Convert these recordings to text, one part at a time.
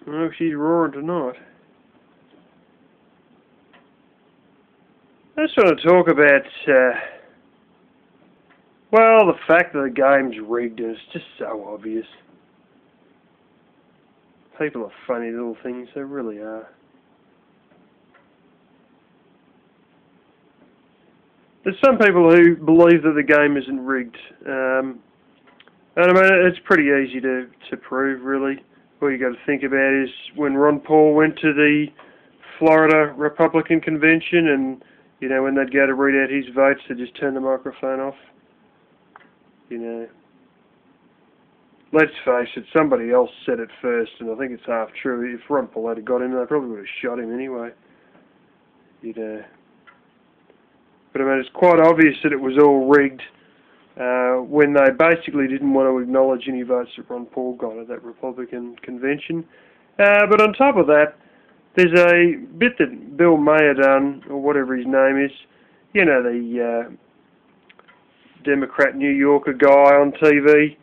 Oh, she's roaring tonight. I just want to talk about, well, the fact that the game's rigged, and it's just so obvious. People are funny little things, they really are. There's some people who believe that the game isn't rigged. And I mean, it's pretty easy to prove, really. All you got to think about is when Ron Paul went to the Florida Republican convention, and you know, when they'd go to read out his votes, they just turn the microphone off. You know, let's face it, somebody else said it first, and I think it's half true. If Ron Paul had got him, they probably would have shot him anyway. You know. But I mean, it's quite obvious that it was all rigged when they basically didn't want to acknowledge any votes that Ron Paul got at that Republican convention. But on top of that, there's a bit that Bill Maher done, or whatever his name is, you know, the Democrat New Yorker guy on TV.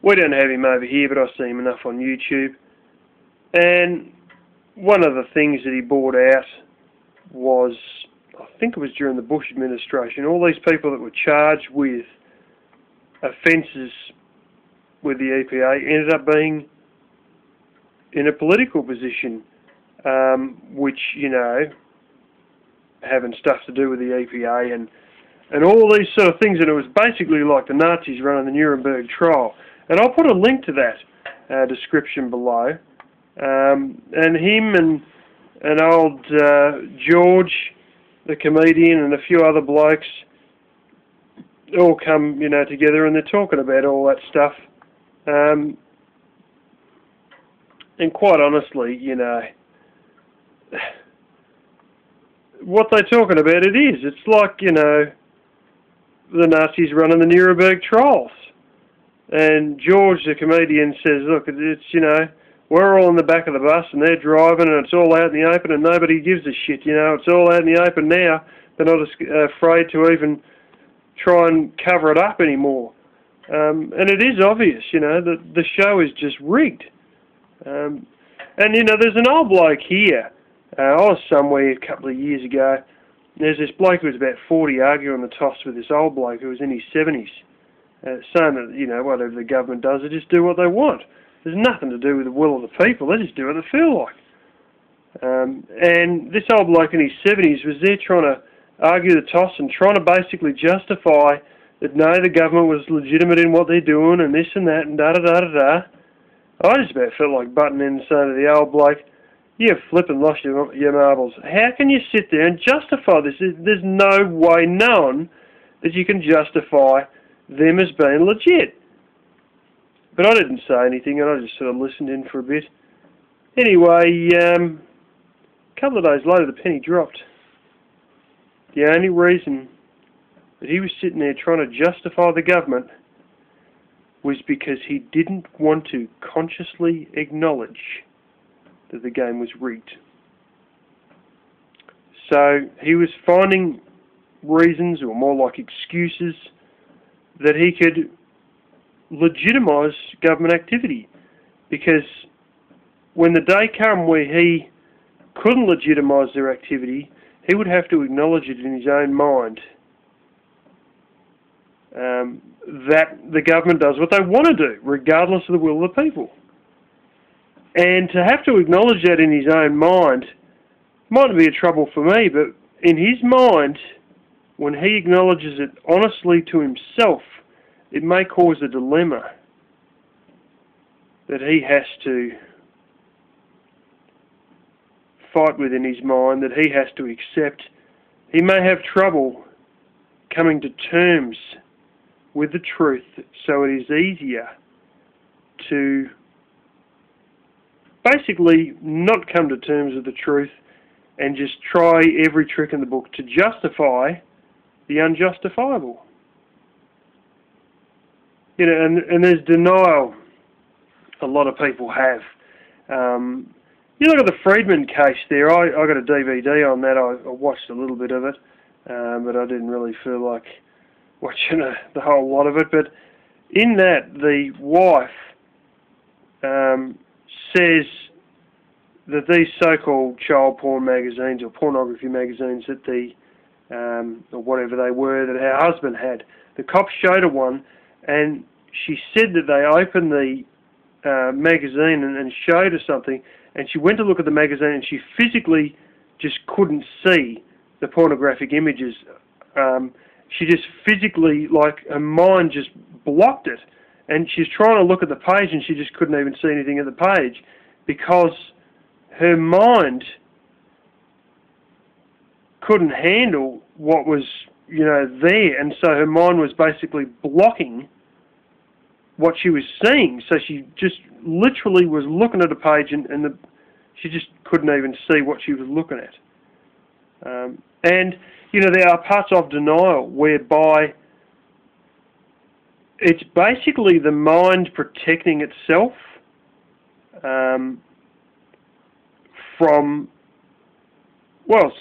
We don't have him over here, but I see him enough on YouTube. And one of the things that he brought out was, I think it was during the Bush administration, all these people that were charged with offences with the EPA ended up being in a political position, which, you know, having stuff to do with the EPA and all these sort of things, and it was basically like the Nazis running the Nuremberg trial. And I'll put a link to that description below. And him and old George, the comedian, and a few other blokes all come, you know, together, and they're talking about all that stuff. And quite honestly, you know, what they're talking about, it is. It's like, you know, the Nazis running the Nuremberg trials. And George, the comedian, says, look, it's, you know, we're all in the back of the bus and they're driving and it's all out in the open and nobody gives a shit, you know, it's all out in the open now. They're not afraid to even try and cover it up anymore. And it is obvious, you know, that the show is just rigged. And, you know, there's an old bloke here. I was somewhere a couple of years ago. There's this bloke who was about 40 arguing the toss with this old bloke who was in his 70s. Saying that, you know, whatever the government does, they just do what they want. There's nothing to do with the will of the people. They just do what they feel like. And this old bloke in his 70s was there trying to argue the toss and trying to basically justify that, no, the government was legitimate in what they're doing and this and that and da-da-da-da-da. I just about felt like butting in and saying to the old bloke, you've flipping lost your marbles. How can you sit there and justify this? There's no way known that you can justify them as being legit. But I didn't say anything, and I just sort of listened in for a bit. Anyway, a couple of days later, the penny dropped. The only reason that he was sitting there trying to justify the government was because he didn't want to consciously acknowledge that the game was rigged. So he was finding reasons, or more like excuses, that he could legitimise government activity, because when the day came where he couldn't legitimise their activity, he would have to acknowledge it in his own mind that the government does what they want to do, regardless of the will of the people. And to have to acknowledge that in his own mind might be a trouble for me, but in his mind, when he acknowledges it honestly to himself, it may cause a dilemma that he has to fight with in his mind, that he has to accept. He may have trouble coming to terms with the truth, so it is easier to basically not come to terms with the truth and just try every trick in the book to justify the unjustifiable. You know, and there's denial a lot of people have. You look at the Friedman case there, I got a DVD on that, I watched a little bit of it, but I didn't really feel like watching the whole lot of it. But in that, the wife says that these so-called child porn magazines or pornography magazines that or whatever they were that her husband had, the cops showed her one, and she said that they opened the magazine and showed her something, and she went to look at the magazine and she physically just couldn't see the pornographic images. She just physically, like, her mind just blocked it, and she's trying to look at the page and she just couldn't even see anything at the page because her mind couldn't handle what was, there, and so her mind was basically blocking what she was seeing. So she just literally was looking at a page and she just couldn't even see what she was looking at. And there are parts of denial whereby it's basically the mind protecting itself from,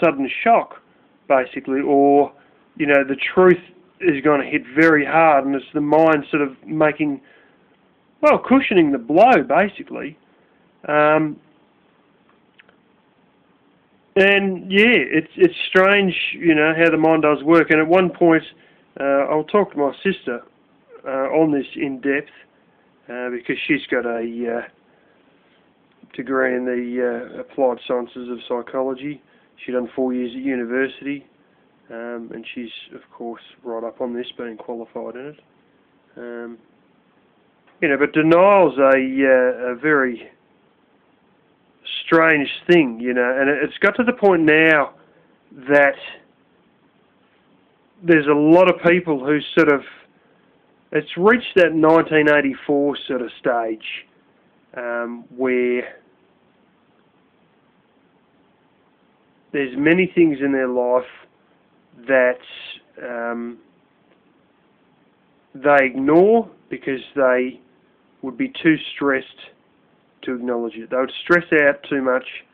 sudden shock, basically, or, the truth is going to hit very hard, and it's the mind sort of cushioning the blow, basically. And yeah, it's strange, how the mind does work. And at one point, I'll talk to my sister on this in depth because she's got a degree in the applied sciences of psychology. She'd done 4 years at university, and she's of course right up on this, being qualified in it. But denial's a very strange thing, and it's got to the point now that there's a lot of people who it's reached that 1984 sort of stage where there's many things in their life that they ignore because they would be too stressed to acknowledge it. They would stress out too much.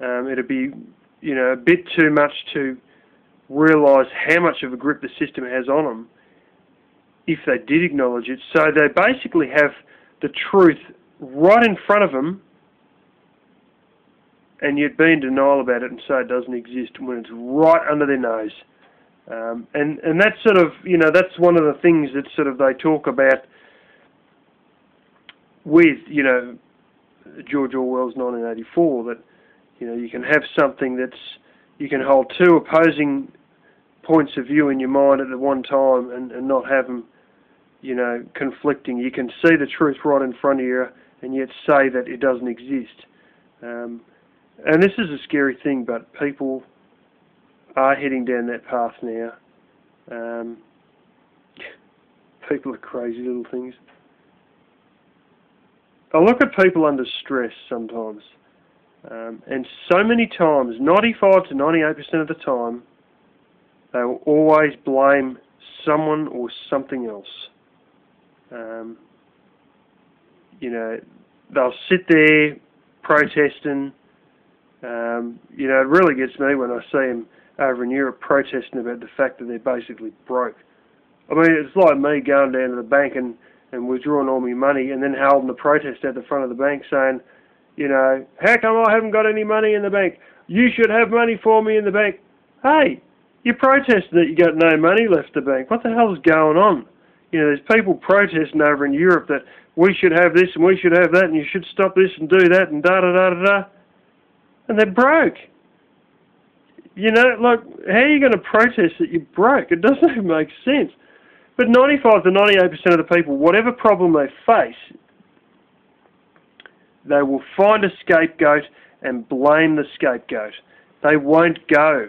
It'd be, a bit too much to realise how much of a grip the system has on them if they did acknowledge it. So they basically have the truth right in front of them, and yet be in denial about it and say it doesn't exist when it's right under their nose. And that's sort of, that's one of the things that sort of they talk about with, George Orwell's 1984, that, you can have something you can hold two opposing points of view in your mind at the one time and not have them, conflicting. You can see the truth right in front of you and yet say that it doesn't exist. And this is a scary thing, but people are heading down that path now. People are crazy little things. I look at people under stress sometimes, and so many times, 95 to 98% of the time, they will always blame someone or something else. They'll sit there protesting. It really gets me when I see them over in Europe protesting about the fact that they're basically broke. I mean, it's like me going down to the bank and withdrawing all my money and then holding a protest at the front of the bank saying, how come I haven't got any money in the bank? You should have money for me in the bank. Hey, you're protesting that you got no money left in the bank. What the hell is going on? There's people protesting over in Europe that we should have this and we should have that and you should stop this and do that and da-da-da-da-da. And they're broke. Like, how are you going to protest that you're broke? It doesn't even make sense. But 95 to 98% of the people, whatever problem they face, they will find a scapegoat and blame the scapegoat. They won't go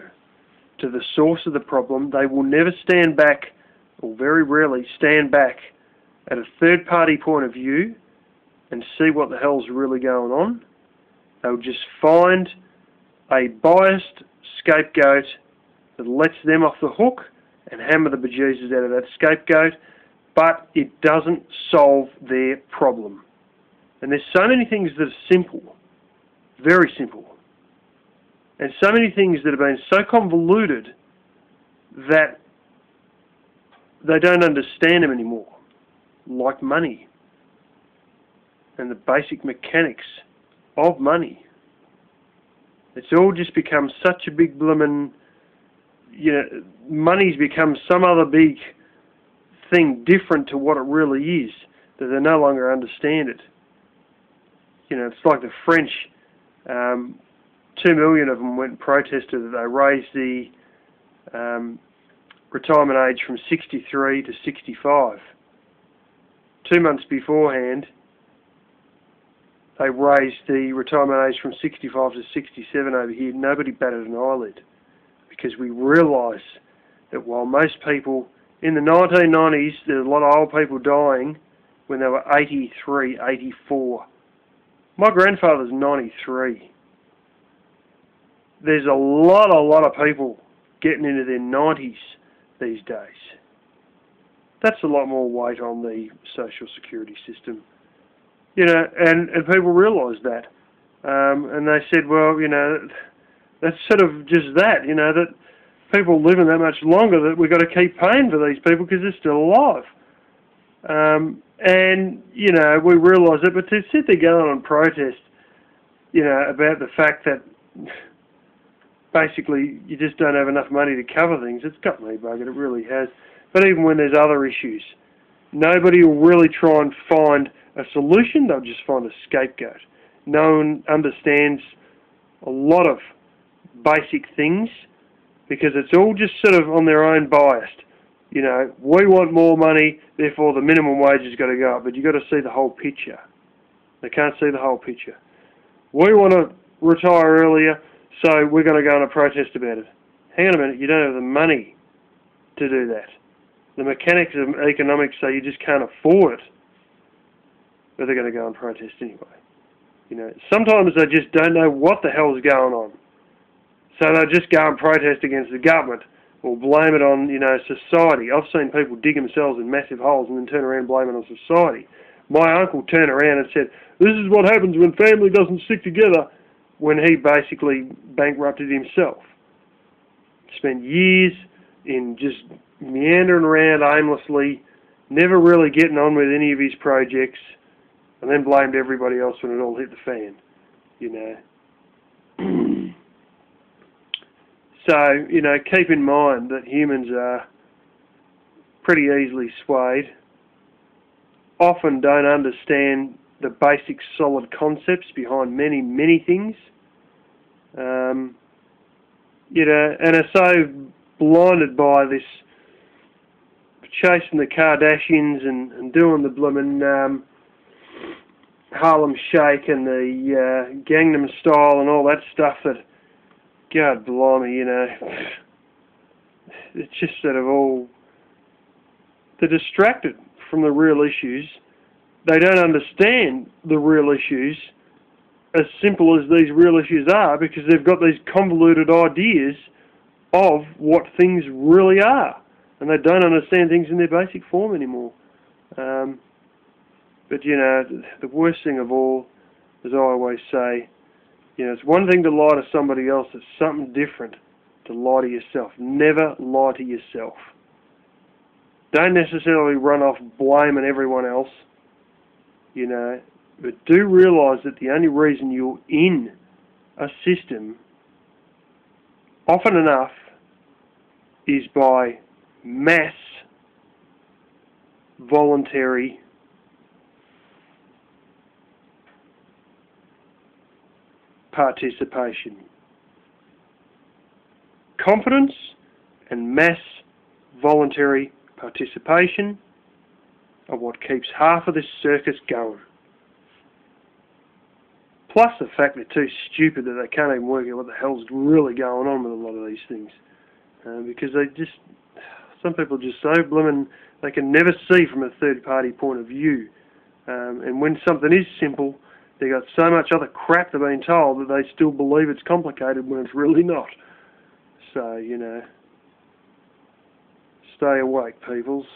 to the source of the problem. They will never stand back, or very rarely stand back, at a third-party point of view and see what the hell's really going on. They'll just find a biased scapegoat that lets them off the hook and hammer the bejesus out of that scapegoat, but it doesn't solve their problem. And there's so many things that are simple, very simple, and so many things that have been so convoluted that they don't understand them anymore, like money. and the basic mechanics of money. It's all just become such a big bloomin', money's become some other big thing different to what it really is, that they no longer understand it. It's like the French, 2 million of them went and protested that they raised the retirement age from 63 to 65. 2 months beforehand, they raised the retirement age from 65 to 67 over here. Nobody batted an eyelid, because we realise that while most people in the 1990s, there's a lot of old people dying when they were 83, 84. My grandfather's 93. There's a lot of people getting into their 90s these days. That's a lot more weight on the social security system. And people realise that. And they said, well, that's sort of just that, that people living that much longer, that we've got to keep paying for these people because they're still alive. And, we realise it, but to sit there going and protest, about the fact that basically you just don't have enough money to cover things, it's got me buggered, it really has. But even when there's other issues, nobody will really try and find a solution, they'll just find a scapegoat. No one understands a lot of basic things because it's all just sort of on their own biased. We want more money, therefore the minimum wage has got to go up, but you've got to see the whole picture. They can't see the whole picture. We want to retire earlier, so we're going to go on a protest about it. Hang on a minute, you don't have the money to do that. The mechanics of economics say you just can't afford it, but they're going to go and protest anyway. Sometimes they just don't know what the hell's going on, so they'll just go and protest against the government or blame it on, society. I've seen people dig themselves in massive holes and then turn around and blame it on society. My uncle turned around and said, this is what happens when family doesn't stick together, when he basically bankrupted himself. Spent years in just meandering around aimlessly, never really getting on with any of his projects, and then blamed everybody else when it all hit the fan, So, keep in mind that humans are pretty easily swayed, often don't understand the basic solid concepts behind many, many things, and are so blinded by this chasing the Kardashians and doing the blooming Harlem Shake and the Gangnam Style and all that stuff that, God blimey, it's just sort of all, they're distracted from the real issues. They don't understand the real issues as simple as these real issues are, because they've got these convoluted ideas of what things really are, and they don't understand things in their basic form anymore. But the worst thing of all, as I always say, it's one thing to lie to somebody else, it's something different to lie to yourself. Never lie to yourself. Don't necessarily run off blaming everyone else, but do realise that the only reason you're in a system, often enough, is by mass, voluntary participation. Confidence and mass voluntary participation are what keeps half of this circus going. Plus the fact they're too stupid that they can't even work out what the hell's really going on with a lot of these things. Because some people just so blooming, they can never see from a third party point of view. And when something is simple, they got so much other crap they're being told that they still believe it's complicated when it's really not. So, stay awake, peoples.